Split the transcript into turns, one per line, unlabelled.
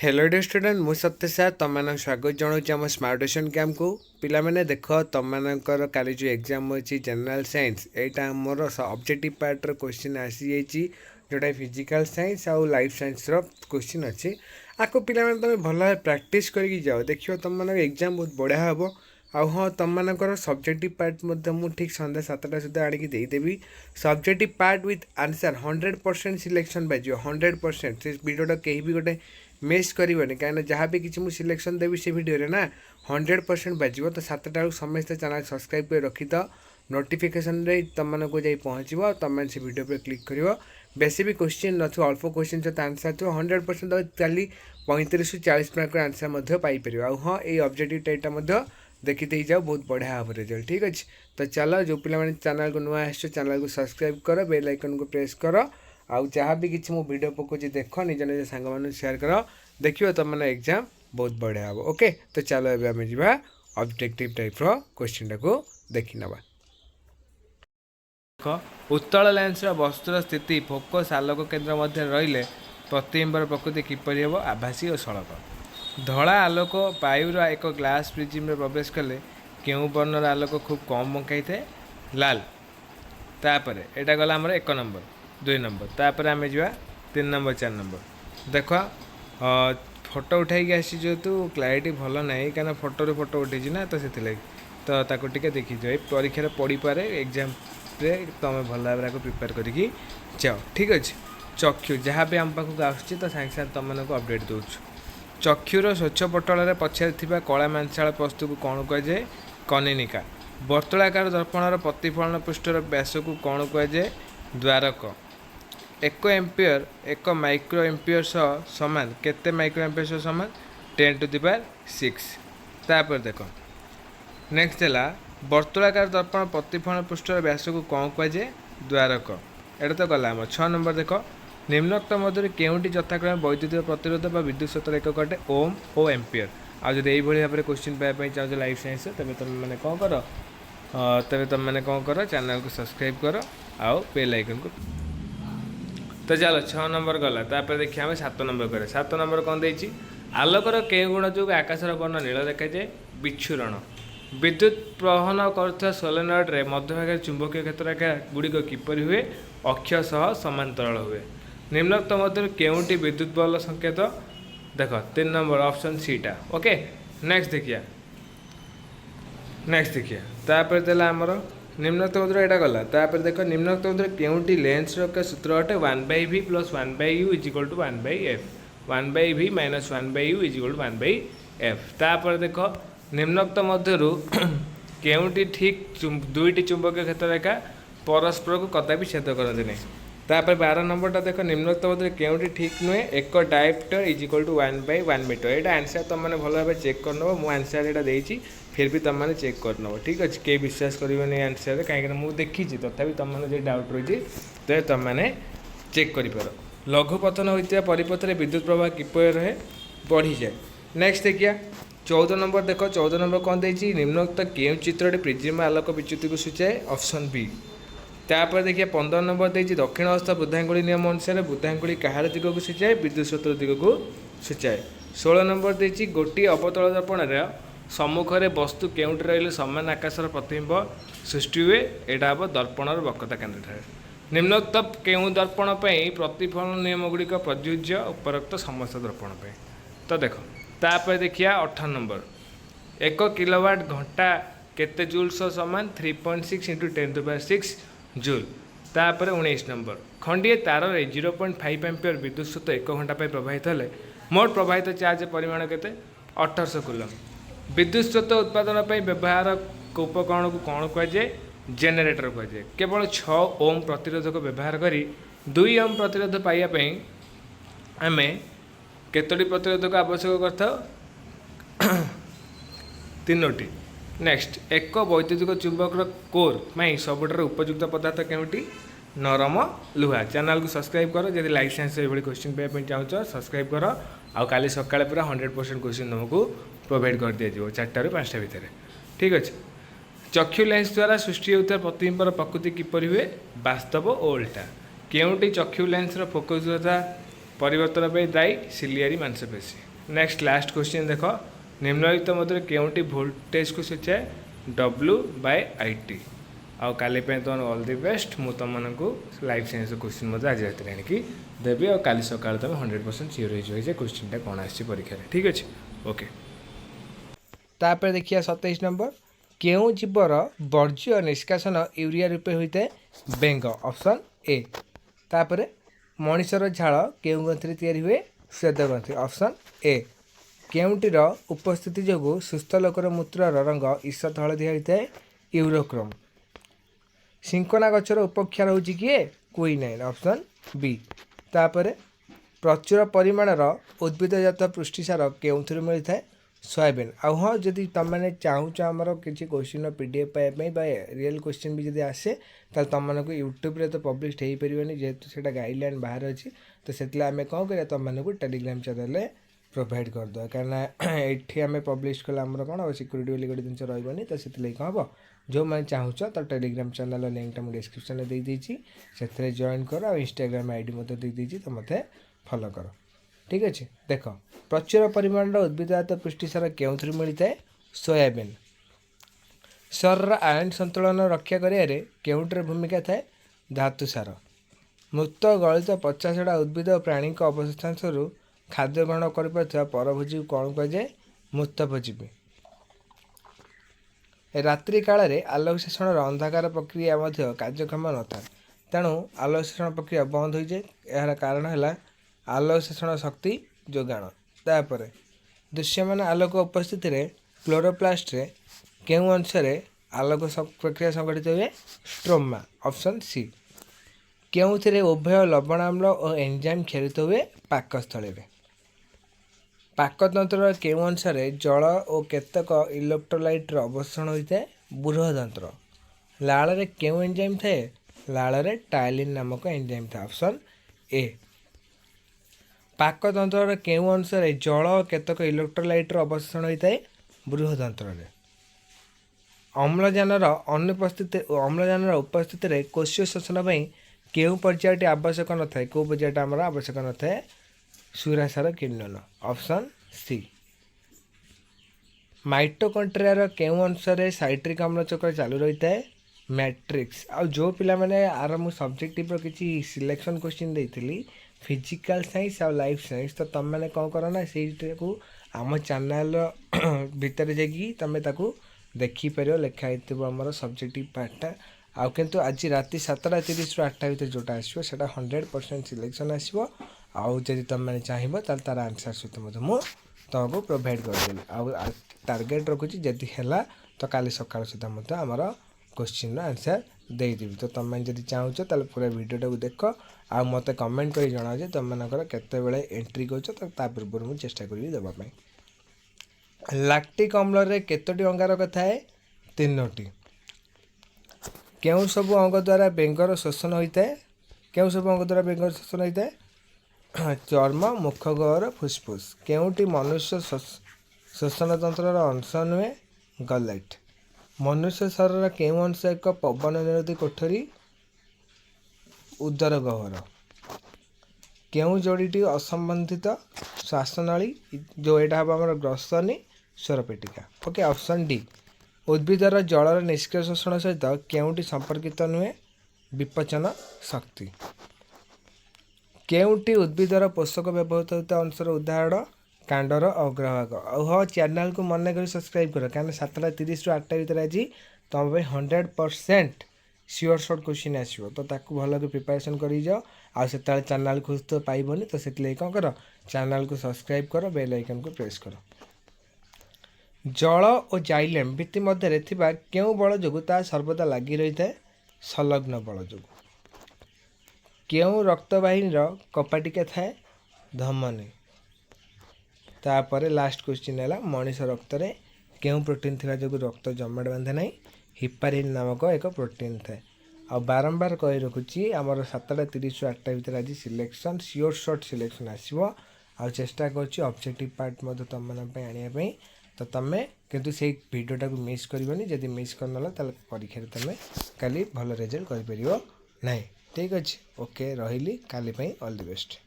Hello day student मु सत्य सार तुम स्वागत जनाऊँ आम स्मार्टेशन कैम्प को पिला माने देख तुम मानकर काली जो एग्जाम अच्छी जनरल साइंस यहाँ आमर ऑब्जेक्टिव पार्ट रो क्वेश्चन आसी जाइए जोटा फिजिकल साइंस आउ लाइफ साइंस रो क्वेश्चन अच्छी आपको पिला माने तुम भल प्रैक्टिस करके जाओ देखियो तुम मान एग्जाम बहुत बढ़िया हम आउ हाँ तुम मानकर सब्जेक्टिव पार्ट मुझे ठीक संध्या 7टा सुधा आणिकी देदेवी subjective part with answer 100% selection बाज 100% से भिडियोटा कहीं भी गोटे मिस करनी कहीं जहाँ भी किसी मुझे सिलेक्शन देवी से भिडियो ना 100% बाजो तो 7टा बेलू समस्त चैनल सब्सक्राइब कर रखी तो नोटिफिकेशन रे तुमको जाई पहुँचो तुम से वीडियो पर क्लिक कर बेसी भी क्वेश्चन न अल्प क्वेश्चन जो आंसर थो 100% खाली 35 ରୁ 40 मार्क आंसर पाइपर आउ हाँ ये ऑब्जेक्टिव टाइपटा देखी दे जाओ बहुत बढ़िया हम रिजल्ट ठीक अच्छे तो चलो जो पिला चैनल को नुआ आस चैनल को सब्सक्राइब कर बेल आइकन को प्रेस कर आउ जहाँ भी किसी मो वीडियो पकाउची देख निज निज सांग मान शेयर कर देखियो तुम मैंने एग्जाम बहुत बढ़िया हम ओके तो चलो एबे आम जा ऑब्जेक्टिव टाइप रो क्वेश्चन को देखी नवा उत्तल लेंस वस्तुर स्थिति फोकस आलोक केन्द्र मध्य रहिले प्रतिबिंबर प्रकृति किपर हम आभासी और सड़क धला आलोक वायुर एक ग्लास प्रिज्म में प्रवेश कले क्यों वर्णर आलोक खूब कम बंकाई थाए लाल तापर यहाँ गला आमर 1 नंबर 2 नंबर तापर आम जा 3 नंबर 4 नंबर देख फोटो उठाई आसी जेहेतु क्लारिटी भल ना कहीं फोटो फोटो उठे ना तो से तो टे देखी जाए परीक्षा पड़ी पारे एग्जाम रे तुम भल भाव को प्रिपेयर करके जाओ ठीक अच्छे चक्षु जहाँ भी आम पाखक आसूँ तो सागे सागे तुमको अपडेट दूँ चक्षुर स्वच्छ पटल पछे कला मांसाल वस्तु को कौन कहुए कनिनिका वर्तुलाकार दर्पणर प्रतिफलन पृष्ठर व्यास को कौन कहुए द्वारक 1 एम्पियर 1 माइक्रो एम्पियर समान केते माइक्रो एम्पियर सह सामान 10⁶ तापर देख नेक्स्ट है वर्तुलाकार दर्पण प्रतिफलन पृष्ठर व्यास को कौन कहुए द्वारक एटा तो गला 6 नंबर देख निम्नोक्त मध्य केउटी यथाक्रमे वैद्युतिक प्रतिरोध व विद्युत क्षेत्र एक अटे ओम और एम्पियर आज यदि भाव में क्वेश्चन पाइबा चाहो लाइफ साइंस तेज तुम मैंने कौन कर तेज तुम मैंने कौन कर चैनल को सब्सक्राइब कर आउ बेल आइकन को तो चलो 6 नंबर गला तापर देखिए आम 7 नंबर करें 7 नंबर कौन देती आलोकर के गुण जो आकाशर वर्ण नील देखा जाए विच्छुरण विद्युत प्रवहन कर सोलेनॉइड रे मध्यभाग चुंबकीय क्षेत्र रेखा गुड़िक किपर हुए अक्ष सह समांतराल हुए निम्नोक्त मध्य केउटी विद्युत बल संकेत देख 3 नंबर ऑप्शन सीटा ओके नेक्स्ट देखिए तापर देला आमर निम्नोक्त मध्य यहाँ गला तापर देख निम्नोक्त मध्य केउटी लेंस सूत्र अटे 1/v + 1/u = 1/f 1/v - 1/u = 1/f तापर देख निम्नोक्त मध्यरु केउटी ठीक दुईटी चुंबकीय क्षेत्र रेखा परस्पर को कदापि छेद करते नहीं तापर 12 नंबरटा देख निम्नोक्त मध्य केउटी ठीक नुहे एक डायप्टर = 1/1 यहाँ आंसर तुम मैंने भल भाव चेक कर नब मु आंसर यहाँ देती फिर भी तुम मैंने चेक कर नब ठीक अच्छे कई विश्वास करें आंसर कहीं मुझे देखी तथापि तुम मैंने डाउट रही तो तुम मैंने चेक कर लघुपतन होता परिपथ में विद्युत प्रवाह किपर रहे बढ़ी जाए नेक्स्ट देखिए 14 नंबर देख 14 नंबर कौन देती निम्नोक्त केउ चित्र प्रिज्म आलोक विच्युति को सूचाए ऑप्शन बी तापर देखिए 15 नंबर देती दक्षिण हस्त बुद्धांगुली नियम अनुसार बुद्धांगुली कहार दिग को सूचाए विद्युत क्षेत्र दिग को सूचाए 16 नंबर देती गोटे अवतल दर्पण सम्मुख में वस्तु केउटी रही समान आकाशर प्रतिबिंब सृष्टि हुए यहाँ हम दर्पणर वक्रता केन्द्र निम्नोक्त केउ दर्पण प्रतिफलन नियम गुड़िक प्रযোज्य उपरोक्त समस्त दर्पण तो देख तापर देखिए 18 नंबर 1 किलोवाट घंटा केते जूल समान 3.6 × 10⁶ जूल तापर 19 नंबर खंडीय तार 0.5 एम्पियर विद्युत स्रोत 1 घंटा प्रवाहित हेले मोट प्रवाहित चार्ज परिमाण केते 1800 कूलम विद्युत स्रोत उत्पादन व्यवहार उपकरण को कौन कहुए जेनेटर कहुए केवल 6 ओम प्रतिरोधक व्यवहार करी 2 ओम प्रतिरोध पाइबापी आम केतोटी प्रतिरोधक आवश्यक करता 3टी नेक्स्ट एक वैद्युतिक चुंबक कोर में सबुठार उपयुक्त पदार्थ केउटी नरम लुहा चैनल को सब्सक्राइब कर जब लाइफ साइंस ये क्वेश्चन पाइबा चाहो सब्सक्राइब कर आउ काली सकाଳେ पूरा 100% क्वेश्चन तुमको प्रोवाइड कर दिया 4टा ରୁ 5टा भितर ठीक अच्छे चक्षु लेंस द्वारा सृष्टि होता प्रतिबिंबर प्रकृति किपर हुए वास्तव और उल्टा केउटी चक्षु लेंस फोकस तथा परिवर्तन पे दायी सिलियारी मांसपेशी। नेक्स्ट लास्ट क्वेश्चन देख, निम्नलिखित मध्य केउंटी वोल्टेज को सूचाए W/IT। आउ काली तुम ऑल द बेस्ट। मु तुमको लाइफ साइंस क्वेश्चन मत आज रात आणिकी देवी और काली सकाल तुम 100% सियोर हो क्वेश्चनटा कौन आसी परीक्षा। ठीक अच्छे ओके। तापर देखिए 27 नंबर, केउ जीवर वर्ज्य निष्कासन यूरिया रूपे होता है बेंग। Option A. तापर मनीषर झाड़ केउ ग्रंथि तैयारी हुए श्वेत ग्रंथि। Option A. केउंटीर उपस्थिति जोगु सुस्थ लोकर मूत्रर रंग ईषत हलदिया होता है यूरोक्रोम। सिंकोना गचर उपक्षार हूँ किए क्विनाइन। Option B. तापर प्रचुर परिमाणर उद्भिदजात पुष्टिसार केउंथु मिलता है सोयाबीन। आउ हाँ जदि तुम मैंने चाहूच आमर किसी क्वेश्चन पीडीएफ पाइबा रियल क्वेश्चन भी जब आसे तो तुम मानक यूट्यूब रे तो पब्लिश हो पारे जेहेतु से गाइडलाइन बाहर अच्छी तो से आम कौन कर तुम मानक टेलीग्राम चैनल प्रोवाइड करदे कहीं ये आम पब्लिश कले आमर कौन हम सिक्यूरीटी वाली गोटे जिन रही तो से कौन हम जो मैंने चाहूच तो टेलीग्राम चैनल लिंकटा मुझे डिस्क्रिप्शन में देदी से जॉइन कर और इंस्टाग्राम आईडी मत देदी तो मत फॉलो कर। ठीक अच्छे देख, प्रचुर परिमाण उद्भिदजात पुष्टिसार केउथु मिलता है सोयाबीन। शरीर आयन संतुलन रक्षा करियारे केउंटर भूमिका थाए धातु सार। मृत गलित पचासटा उद्भिद और प्राणी अवशिष्टांश खाद्य ग्रहण कर परभोजी को कौन कहुए मृतभोजी। रात्रि काल आलोक शोषण अंधाकार प्रक्रिया कार्यक्षम न था तेणु आलोक शोषण प्रक्रिया बंद हो जाए। यार कारण है आलोक शोषण शक्ति जोगाण। तापर दृश्यमान आलोक उपस्थित क्लोरोप्लास्ट रे केउ अंश आलोक प्रक्रिया संगठित हुए स्ट्रोमा। Option C. केउथिरे उभय लवणाम्ल और एंजाइम खेलित हुए पाकस्थली रे। पाकतंत्र केउ अंश जल और केतक इलेक्ट्रोलाइट अवशोषण होता है बृहदंत्र। लाल रे केउ एंजाइम थाए लाल रे टाइलिन नामक एंजाइम था। Option A. पाकतंत्र केउ अंश जल और केतक इलेक्ट्रोलाइट अवशोषण होता है बृहदंत्र। अम्लजानर उपस्थित कोशीय शोषण केउ पर्यायटी आवश्यक न था कौ पर्यायटा आमर आवश्यक न था सुरासार किण्वन। Option C. माइटोकॉन्ड्रिया केउ अंश साइट्रिक अम्ल चक्र चालू रही है मैट्रिक्स। आ जो पिला माने आर मु सब्जेक्टिव किसी सिलेक्शन क्वेश्चन देती फिजिकल साइंस और लाइफ साइंस तो तुम मैंने कौन कर ना से आम चैनल भितर जाकि तुम देखिपर लिखाई आमर सब्जेक्टिव पार्टा आउ किंतु आज राति 7:30 ରୁ 8ଟା भितर जोटा आसो से 100% सिलेक्शन आसो। आउ जदि तुम मैंने चाहिए तार आंसर सहित तुमको प्रोवाइड करदेली। आउ टार्गेट रखुच्छी जदि है तो काली सकाल सुधा मत आमर क्वेश्चन आंसर देदेवी। तो तुम मैंने जदि चाहूच तो पूरा वीडियोटा को देख आ मत कमेंट कर जनाओ जे तुम मानकर केतबेले एंट्री कर तो पूर्व मुझे चेष्टा करी देवाई। लैक्टिक अम्ल रे केतोटी अंगारक थाए 3टी। केउं सब अंग द्वारा बेंगर शोषण होता है केउं सब अंग द्वारा बेंगर शोषण होता है चर्म मुखगहर फुसफुस। केउंटी मनुष्य शोषण तंत्र अंश नुहे गलेट। मनुष्य शरीर केउं अंश एक पवन निरोधी कोठरी उदर गहर। केउं जोड़ीटी असंबंधित श्वासनली जो यहाँ हम आम ग्रसनी स्वरपेटिका। Okay option D. उद्भिदर जलर निष्क्रिय शोषण सहित केउंटी संपर्कित नुहे विपचन शक्ति। केउंटी उद्भिदर पोषक व्यवहृत होता अंशर उदाहरण कांडर अग्रभाग। और हाँ चैनल को मन कर सब्सक्राइब कर क्या 7:30 ରୁ 8ଟା भितर आज तुम 100% सियोर सर्ट क्वेश्चन आसो तो ताकू भल कि प्रिपरेशन कर जाओ। आ से चैनल को तो पाइबनी तो से कौन कर चैनल को सब्सक्राइब कर बेल आइकन को प्रेस कर। जल और जाइलेम भित्ति मध्य केउं बल जोगु ता सर्वदा लगी रही है संलग्न बल जोगु। केउं रक्तवाहिनी कपाटिका थाए धमनी। तापर लास्ट क्वेश्चन है मनीष रक्त रे केउं प्रोटीन थिबा जोगु रक्त जमाट बांधे नहीं हिपारिन नामक एक प्रोटीन थाए। आ बारंबार कही रखुच्छी आमर 7:30 ରୁ 8ଟା भितर आज सिलेक्शन सियोर सर्ट सिलेक्शन आसो। आ चेष्टा कर ऑब्जेक्टिव पार्ट मत तुम आने तो तुम्हें किंतु से वीडियोटा को मिस करनी जदि मिस करनल परीक्षा तुम काली भल रिजल्ट कर। ठीक अच्छे ओके रही काली ऑल द बेस्ट।